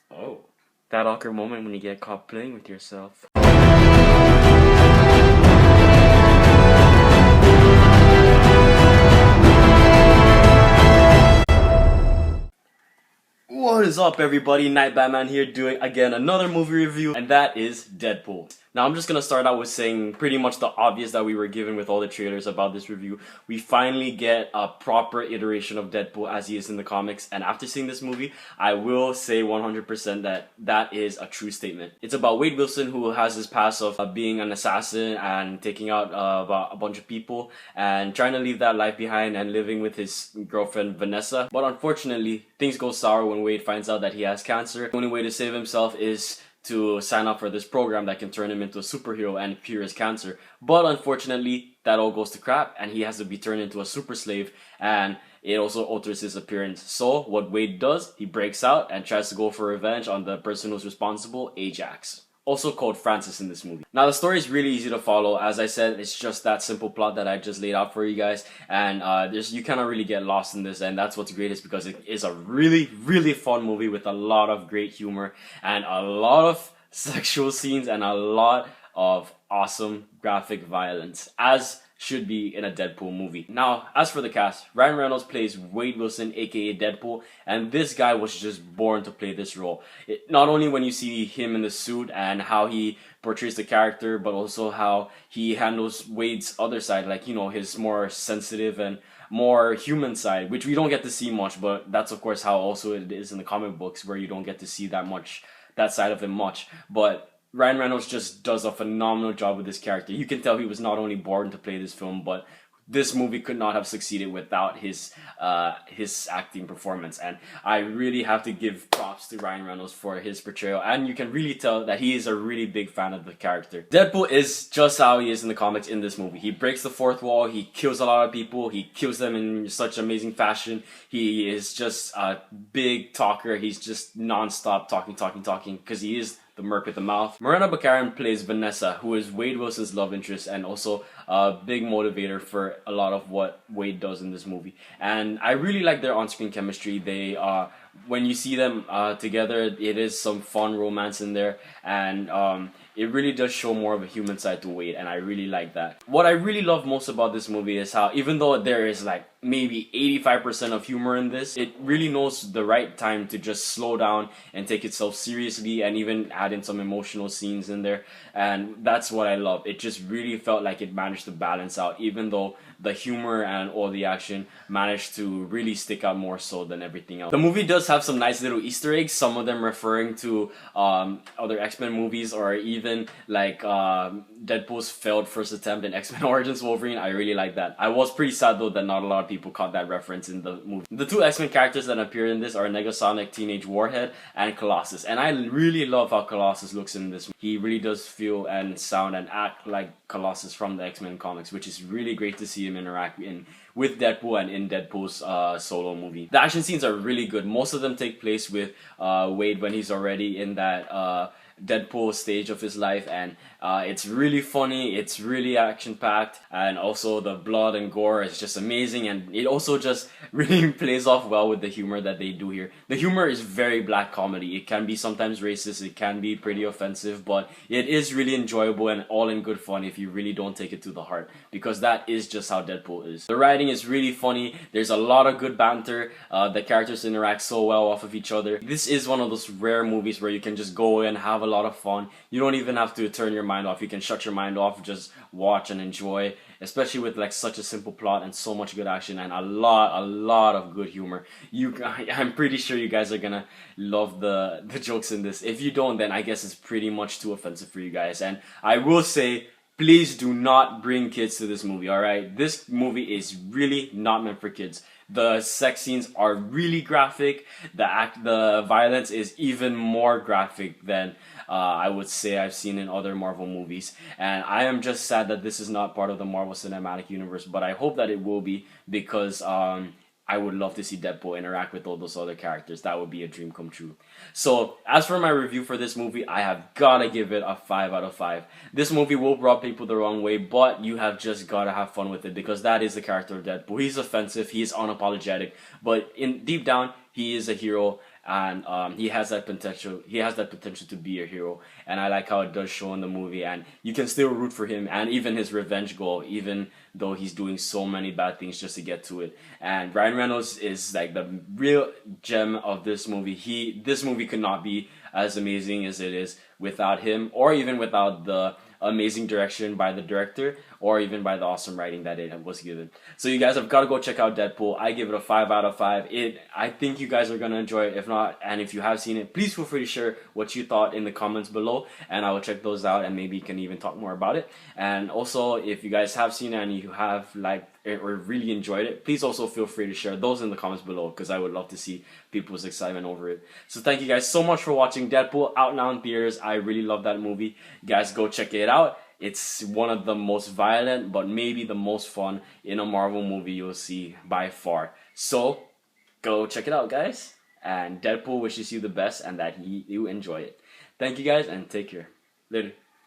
Oh, that awkward moment when you get caught playing with yourself. What is up, everybody? Night Batman here doing again another movie review, and that is Deadpool. Now I'm just gonna start out with saying pretty much the obvious that we were given with all the trailers about this review. We finally get a proper iteration of Deadpool as he is in the comics, and after seeing this movie, I will say 100% that that is a true statement. It's about Wade Wilson, who has his past of being an assassin and taking out a bunch of people and trying to leave that life behind and living with his girlfriend Vanessa. But unfortunately, things go sour when Wade finds out that he has cancer. The only way to save himself is to sign up for this program that can turn him into a superhero and cure his cancer. But unfortunately, that all goes to crap and he has to be turned into a super slave, and it also alters his appearance. So what Wade does, he breaks out and tries to go for revenge on the person who's responsible, Ajax, also called Francis in this movie. Now the story is really easy to follow. As I said, it's just that simple plot that I just laid out for you guys, and you cannot really get lost in this, and that's what's great, is because it is a really fun movie with a lot of great humor and a lot of sexual scenes and a lot of awesome graphic violence, as should be in a Deadpool movie. Now, as for the cast, Ryan Reynolds plays Wade Wilson, aka Deadpool, and this guy was just born to play this role. Not only when you see him in the suit and how he portrays the character, but also how he handles Wade's other side, like, you know, his more sensitive and more human side, which we don't get to see much, but that's of course how also it is in the comic books, where you don't get to see that side of him much. But Ryan Reynolds just does a phenomenal job with this character. You can tell he was not only born to play this film, but this movie could not have succeeded without his acting performance. And I really have to give props to Ryan Reynolds for his portrayal, and you can really tell that he is a really big fan of the character. Deadpool is just how he is in the comics in this movie. He breaks the fourth wall, he kills a lot of people, he kills them in such amazing fashion. He is just a big talker. He's just non-stop talking, because he is the merc with the mouth. Morena Baccarin plays Vanessa, who is Wade Wilson's love interest and also a big motivator for a lot of what Wade does in this movie. And I really like their on-screen chemistry. They when you see them together, it is some fun romance in there, and it really does show more of a human side to Wade, and I really like that. What I really love most about this movie is how, even though there is like maybe 85% of humor in this, it really knows the right time to just slow down and take itself seriously, and even add in some emotional scenes in there, and that's what I love. It just really felt like it managed to balance out, even though the humor and all the action managed to really stick out more so than everything else. The movie does have some nice little Easter eggs, some of them referring to other X-Men movies, or even like Deadpool's failed first attempt in X-Men Origins Wolverine. I really like that. I was pretty sad though that not a lot of people caught that reference in the movie. The two X-Men characters that appear in this are Negasonic Teenage Warhead and Colossus, and I really love how Colossus looks in this. He really does feel and sound and act like Colossus from the X-Men comics, which is really great to see him interact with Deadpool and in Deadpool's solo movie. The action scenes are really good. Most of them take place with Wade when he's already in that Deadpool stage of his life, and it's really funny, it's really action-packed, and also the blood and gore is just amazing, and it also just really plays off well with the humor that they do here. The humor is very black comedy. It can be sometimes racist, it can be pretty offensive, but it is really enjoyable and all in good fun if you really don't take it to the heart, because that is just how Deadpool is. The writing is really funny, there's a lot of good banter, the characters interact so well off of each other. This is one of those rare movies where you can just go and have a lot of fun. You don't even have to turn your mind off. You can shut your mind off, just watch and enjoy, especially with like such a simple plot and so much good action and a lot of good humor. I'm pretty sure you guys are gonna love the jokes in this. If you don't, then I guess it's pretty much too offensive for you guys. And I will say, please do not bring kids to this movie, alright? This movie is really not meant for kids. The sex scenes are really graphic. The violence is even more graphic than I would say I've seen in other Marvel movies. And I am just sad that this is not part of the Marvel Cinematic Universe, but I hope that it will be, because I would love to see Deadpool interact with all those other characters. That would be a dream come true. So, as for my review for this movie, I have gotta give it a 5 out of 5. This movie will rub people the wrong way, but you have just gotta have fun with it because that is the character of Deadpool. He's offensive, he's unapologetic, but in deep down, he is a hero, and he has that potential. He has that potential to be a hero, and I like how it does show in the movie. And you can still root for him, and even his revenge goal, even though he's doing so many bad things just to get to it. And Ryan Reynolds is like the real gem of this movie. This movie could not be as amazing as it is without him, or even without the amazing direction by the director, or even by the awesome writing that it was given. So you guys have got to go check out Deadpool. I give it a 5 out of 5. I think you guys are going to enjoy it. If not, and if you have seen it, please feel free to share what you thought in the comments below, and I will check those out, and maybe you can even talk more about it. And also, if you guys have seen it and you have liked it or really enjoyed it, please also feel free to share those in the comments below, because I would love to see people's excitement over it. So thank you guys so much for watching Deadpool, out now in theaters. I really love that movie. Guys, go check it out. It's one of the most violent, but maybe the most fun in a Marvel movie you'll see by far. So, go check it out, guys. And Deadpool wishes you the best and that you enjoy it. Thank you guys, and take care. Later.